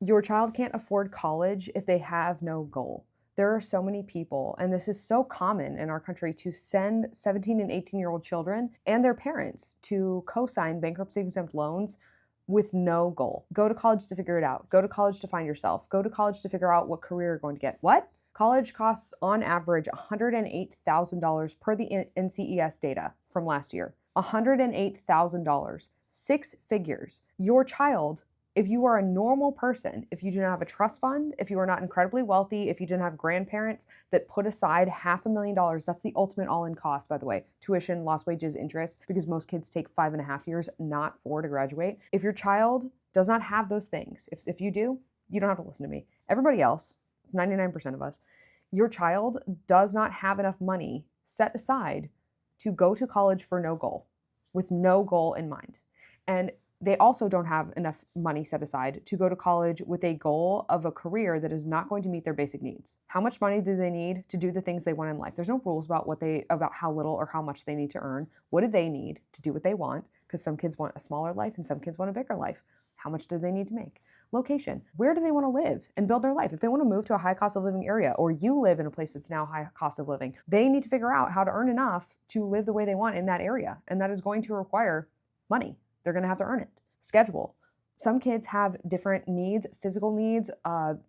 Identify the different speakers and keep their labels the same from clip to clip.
Speaker 1: Your child can't afford college if they have no goal. There are so many people, and this is so common in our country, to send 17 and 18-year-old children and their parents to co-sign bankruptcy exempt loans with no goal. Go to college to figure it out. Go to college to find yourself. Go to college to figure out what career you're going to get. What? College costs on average $108,000 per the NCES data from last year. $108,000, six figures. Your child, if you are a normal person, if you do not have a trust fund, if you are not incredibly wealthy, if you didn't have grandparents that put aside $500,000, that's the ultimate all-in cost, by the way, tuition, lost wages, interest, because most kids take 5.5 years, not 4, to graduate. If your child does not have those things, if you do, you don't have to listen to me. Everybody else, it's 99% of us, your child does not have enough money set aside to go to college for no goal, with no goal in mind. And they also don't have enough money set aside to go to college with a goal of a career that is not going to meet their basic needs. How much money do they need to do the things they want in life? There's no rules about how little or how much they need to earn. What do they need to do what they want? Because some kids want a smaller life and some kids want a bigger life. How much do they need to make? Location. Where do they want to live and build their life? If they want to move to a high cost of living area, or you live in a place that's now high cost of living, they need to figure out how to earn enough to live the way they want in that area. And that is going to require money. They're going to have to earn it. Schedule. Some kids have different needs, physical needs.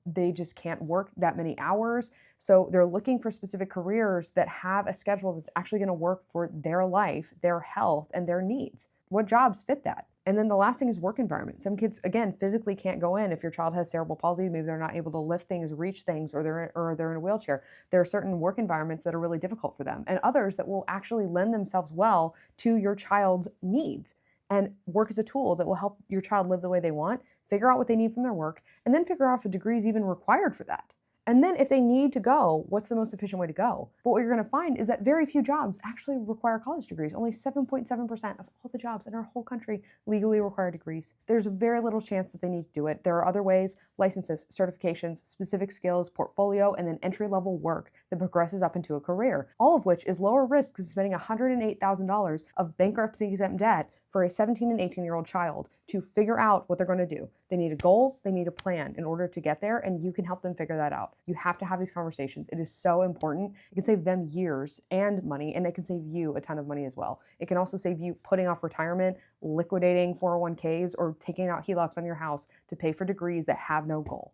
Speaker 1: They just can't work that many hours. So they're looking for specific careers that have a schedule that's actually going to work for their life, their health, and their needs. What jobs fit that? And then the last thing is work environment. Some kids, again, physically can't go in. If your child has cerebral palsy, maybe they're not able to lift things, reach things, or they're in a wheelchair. There are certain work environments that are really difficult for them, and others that will actually lend themselves well to your child's needs. And work is a tool that will help your child live the way they want, figure out what they need from their work, and then figure out if a degree is even required for that. And then if they need to go, what's the most efficient way to go? But what you're going to find is that very few jobs actually require college degrees. Only 7.7% of all the jobs in our whole country legally require degrees. There's very little chance that they need to do it. There are other ways: licenses, certifications, specific skills, portfolio, and then entry-level work that progresses up into a career, all of which is lower risk than spending $108,000 of bankruptcy-exempt debt for a 17 and 18-year-old child to figure out what they're going to do. They need a goal, they need a plan in order to get there, and you can help them figure that out. You have to have these conversations. It is so important. It can save them years and money, and it can save you a ton of money as well. It can also save you putting off retirement, liquidating 401ks, or taking out HELOCs on your house to pay for degrees that have no goal.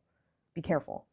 Speaker 1: Be careful.